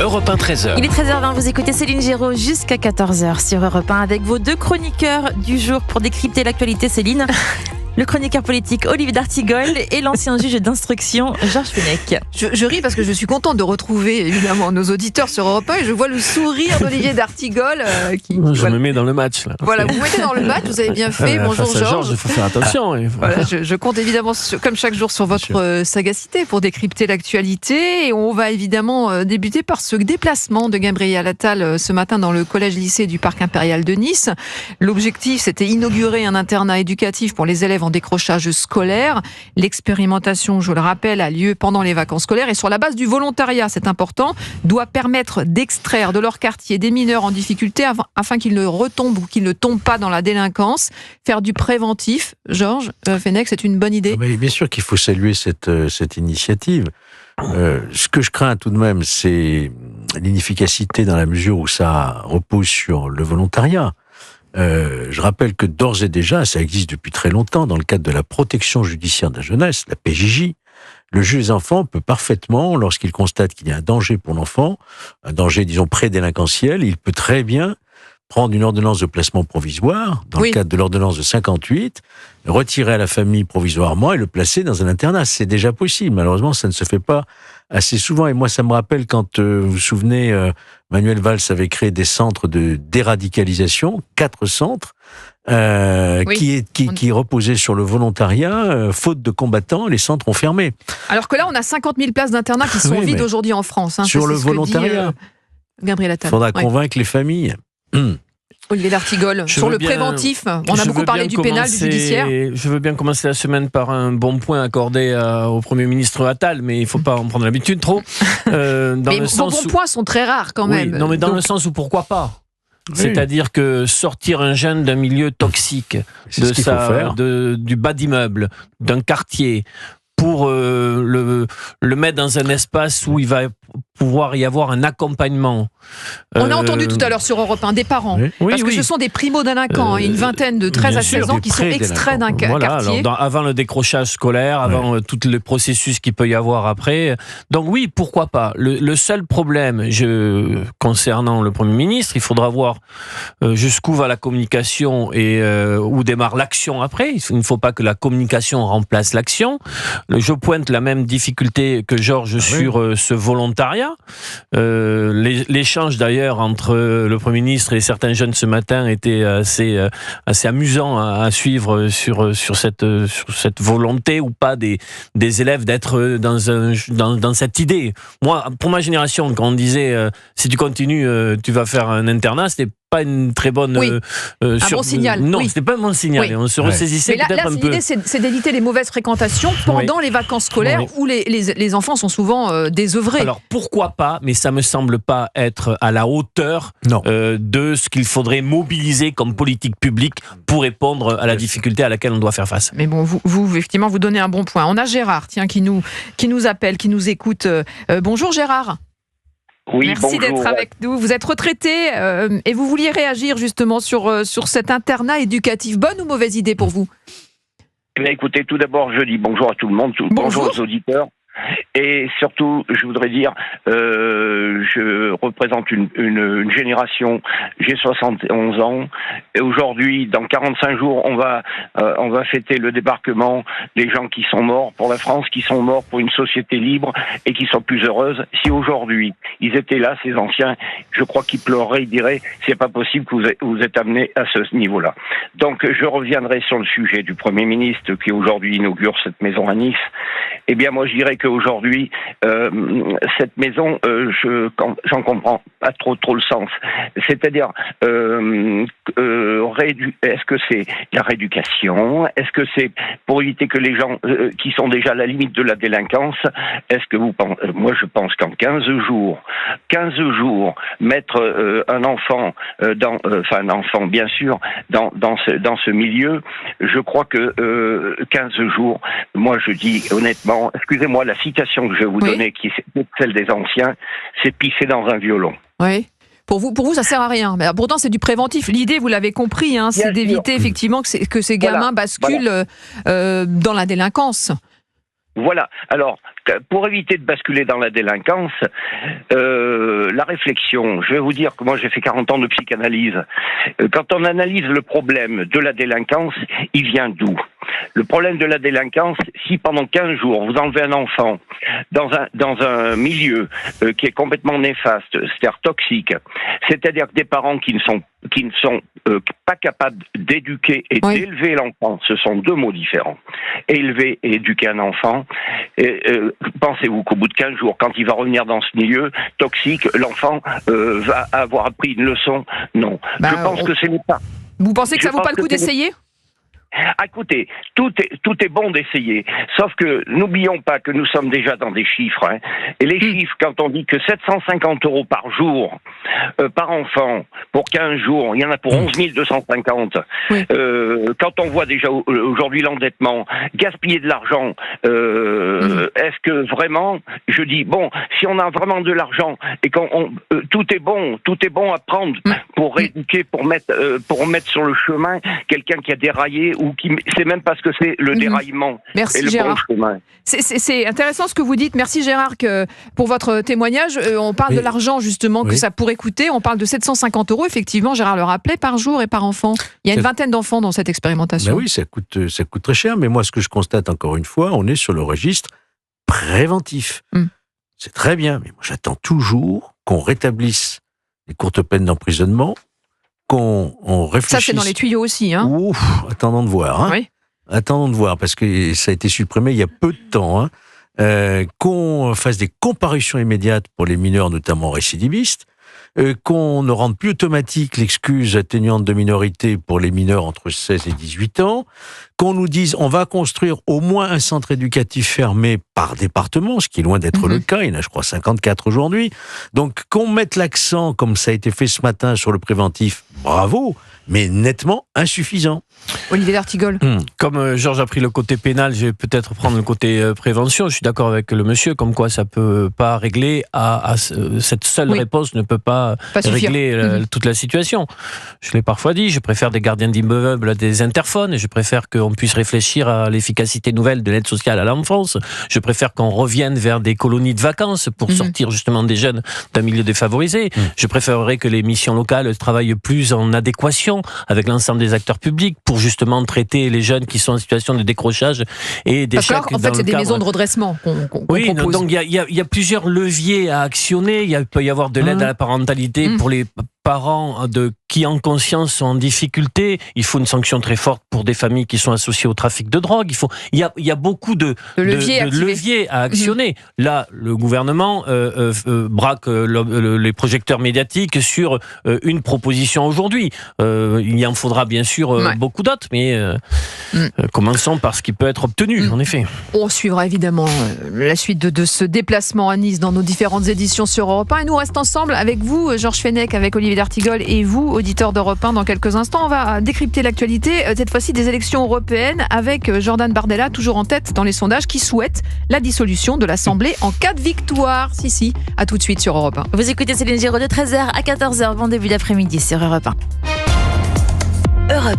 Europe 1 13h. Il est 13h20, vous écoutez Céline Géraud jusqu'à 14h sur Europe 1 avec vos deux chroniqueurs du jour pour décrypter l'actualité, Céline. Le chroniqueur politique Olivier d'Artigol et l'ancien juge d'instruction Georges Fenech. Je ris parce que je suis contente de retrouver évidemment nos auditeurs sur Europe 1 et je vois le sourire d'Olivier d'Artigol Je me mets dans le match là. Voilà, vous vous mettez dans le match, vous avez bien fait. Bonjour Georges. Il faut faire attention. Voilà, je compte évidemment, comme chaque jour, sur votre sagacité pour décrypter l'actualité. Et on va évidemment débuter par ce déplacement de Gabriel Attal ce matin dans le collège-lycée du Parc Impérial de Nice. L'objectif, c'était inaugurer un internat éducatif pour les élèves en décrochage scolaire. L'expérimentation, je le rappelle, a lieu pendant les vacances scolaires et sur la base du volontariat, c'est important, doit permettre d'extraire de leur quartier des mineurs en difficulté afin qu'ils ne retombent ou qu'ils ne tombent pas dans la délinquance. Faire du préventif, Georges Fenech, c'est une bonne idée. Mais bien sûr qu'il faut saluer cette initiative. Ce que je crains tout de même, c'est l'inefficacité dans la mesure où ça repose sur le volontariat. Je rappelle que d'ores et déjà, ça existe depuis très longtemps, dans le cadre de la protection judiciaire de la jeunesse, la PJJ, le juge des enfants peut parfaitement, lorsqu'il constate qu'il y a un danger pour l'enfant, un danger, disons, pré-délinquentiel, il peut très bien prendre une ordonnance de placement provisoire, dans le cadre de l'ordonnance de 58, retirer à la famille provisoirement et le placer dans un internat. C'est déjà possible. Malheureusement, ça ne se fait pas assez souvent. Et moi, ça me rappelle quand, vous vous souvenez, Manuel Valls avait créé des centres de déradicalisation, 4 centres, qui reposaient sur le volontariat. Faute de combattants, les centres ont fermé. Alors que là, on a 50 000 places d'internat qui sont vides aujourd'hui en France. Sur le volontariat. Gabriel Attal. Il faudra convaincre les familles. Olivier d'Artigol, sur le préventif, on a beaucoup parlé du pénal, du judiciaire. Je veux bien commencer la semaine par un bon point accordé au Premier ministre Attal, mais il ne faut pas en prendre l'habitude trop. Mais vos bons points sont très rares quand même. Oui, non, mais dans le sens où pourquoi pas. C'est-à-dire que sortir un jeune d'un milieu toxique, du bas d'immeuble, d'un quartier, pour le mettre dans un espace où il va pouvoir y avoir un accompagnement. On a entendu tout à l'heure sur Europe 1 des parents, parce que ce sont des primo-délinquants, une vingtaine de 13 à 16 ans qui sont extraits d'un quartier. Alors, avant le décrochage scolaire, avant tout le processus qu'il peut y avoir après. Donc oui, pourquoi pas. Le seul problème concernant le Premier ministre, il faudra voir jusqu'où va la communication et où démarre l'action après. Il ne faut pas que la communication remplace l'action. Je pointe la même difficulté que Georges sur ce volontariat. L'échange d'ailleurs entre le Premier ministre et certains jeunes ce matin était assez amusant à suivre sur cette volonté ou pas des élèves d'être dans cette idée. Moi, pour ma génération, quand on disait si tu continues, tu vas faire un internat, c'était pas une très bonne un bon signal. Non, c'était pas un bon signal. On se ressaisissait peut-être un peu. L'idée, c'est d'éviter les mauvaises fréquentations pendant les vacances scolaires où les enfants sont souvent désœuvrés. Alors pourquoi pas, mais ça me semble pas être à la hauteur de ce qu'il faudrait mobiliser comme politique publique pour répondre à la difficulté à laquelle on doit faire face. Mais bon, vous effectivement, vous donnez un bon point. On a Gérard, qui nous appelle, qui nous écoute. Bonjour Gérard. Oui, merci d'être avec nous. Vous êtes retraité et vous vouliez réagir justement sur cet internat éducatif. Bonne ou mauvaise idée pour vous ? Écoutez, tout d'abord, je dis bonjour à tout le monde, bonjour aux auditeurs. Et surtout, je voudrais dire, je représente une génération, j'ai 71 ans, et aujourd'hui, dans 45 jours, on va fêter le débarquement des gens qui sont morts pour la France, qui sont morts pour une société libre et qui sont plus heureuses. Si aujourd'hui, ils étaient là, ces anciens, je crois qu'ils pleureraient, ils diraient, c'est pas possible que vous êtes amenés à ce niveau-là. Donc, je reviendrai sur le sujet du Premier ministre qui aujourd'hui inaugure cette maison à Nice. Eh bien, moi, je dirais qu'aujourd'hui, cette maison, j'en comprends pas trop le sens. C'est-à-dire, est-ce que c'est la rééducation ? Est-ce que c'est pour éviter que les gens qui sont déjà à la limite de la délinquance, est-ce que vous pensez, moi, je pense qu'en 15 jours, mettre un enfant un enfant, bien sûr, dans ce milieu, je crois que 15 jours, moi, je dis honnêtement, excusez-moi, la citation que je vais vous donner, qui est celle des anciens, c'est pisser dans un violon. Oui. Pour vous, ça sert à rien. Mais pourtant, c'est du préventif. L'idée, vous l'avez compris, c'est d'éviter effectivement que ces gamins basculent dans la délinquance. Voilà. Alors, pour éviter de basculer dans la délinquance, la réflexion, je vais vous dire que moi j'ai fait 40 ans de psychanalyse. Quand on analyse le problème de la délinquance, il vient d'où ? Le problème de la délinquance, si pendant 15 jours vous enlevez un enfant dans un milieu qui est complètement néfaste, c'est-à-dire toxique, c'est-à-dire que des parents qui ne sont pas capables d'éduquer et d'élever l'enfant, ce sont deux mots différents. Élever et éduquer un enfant, pensez-vous qu'au bout de 15 jours, quand il va revenir dans ce milieu toxique, l'enfant va avoir appris une leçon ? Non. Je pense que ce n'est pas. Vous pensez que ça vaut pas le coup d'essayer ? Écoutez, tout est bon d'essayer, sauf que n'oublions pas que nous sommes déjà dans des chiffres. Hein. Et les chiffres, quand on dit que 750 € par jour, par enfant, pour 15 jours, il y en a pour 11 250. Oui. Quand on voit déjà aujourd'hui l'endettement, gaspiller de l'argent, est-ce que vraiment, je dis, bon, si on a vraiment de l'argent et tout est bon à prendre pour éduquer, pour mettre sur le chemin quelqu'un qui a déraillé ou qui sait même pas ce que c'est le déraillement. Merci et le Gérard. bon chemin. C'est intéressant ce que vous dites. Merci Gérard pour votre témoignage. On parle de l'argent justement que ça pourrait coûter. On parle de 750 €, effectivement, Gérard le rappelait, par jour et par enfant. Il y a une vingtaine d'enfants dans cette expérimentation. Ben oui, ça coûte très cher. Mais moi, ce que je constate encore une fois, on est sur le registre préventif. C'est très bien, mais moi j'attends toujours qu'on rétablisse les courtes peines d'emprisonnement, qu'on réfléchisse. Ça, c'est dans les tuyaux aussi, hein. Ouf, attendons de voir. Hein. Oui. Attendons de voir, parce que ça a été supprimé il y a peu de temps. Hein. Qu'on fasse des comparutions immédiates pour les mineurs, notamment récidivistes. Qu'on ne rende plus automatique l'excuse atténuante de minorité pour les mineurs entre 16 et 18 ans, qu'on nous dise on va construire au moins un centre éducatif fermé par département, ce qui est loin d'être le cas, il y en a je crois 54 aujourd'hui, donc qu'on mette l'accent, comme ça a été fait ce matin, sur le préventif, bravo, mais nettement insuffisant. Olivier d'Artigol. Comme Georges a pris le côté pénal, je vais peut-être prendre le côté prévention. Je suis d'accord avec le monsieur, comme quoi ça peut pas régler cette seule réponse ne peut pas régler toute la situation. Je l'ai parfois dit, je préfère des gardiens d'immeubles à des interphones, et je préfère qu'on puisse réfléchir à l'efficacité nouvelle de l'aide sociale à l'enfance. Je préfère qu'on revienne vers des colonies de vacances pour sortir justement des jeunes d'un milieu défavorisé. Je préférerais que les missions locales travaillent plus en adéquation avec l'ensemble des acteurs publics pour justement traiter les jeunes qui sont en situation de décrochage et d'échec. Parce qu'en fait, c'est des maisons de redressement qu'on propose. Donc il y a plusieurs leviers à actionner. Il peut y avoir de l'aide à la parentalité pour les parents qui en conscience sont en difficulté. Il faut une sanction très forte pour des familles qui sont associées au trafic de drogue. Il y a beaucoup de leviers à actionner. Là, le gouvernement braque les projecteurs médiatiques sur une proposition aujourd'hui. Il y en faudra bien sûr beaucoup d'autres, mais commençons par ce qui peut être obtenu, en effet. On suivra évidemment la suite de ce déplacement à Nice dans nos différentes éditions sur Europe 1. Et nous, on reste ensemble avec vous, Georges Fenech, avec Olivier d'Artigol et vous, auditeurs d'Europe 1. Dans quelques instants, on va décrypter l'actualité, cette fois-ci des élections européennes, avec Jordan Bardella, toujours en tête dans les sondages, qui souhaite la dissolution de l'Assemblée en cas de victoire. Si, à tout de suite sur Europe 1. Vous écoutez Céline Giraud de 13h à 14h, bon début d'après-midi sur Europe 1. Europe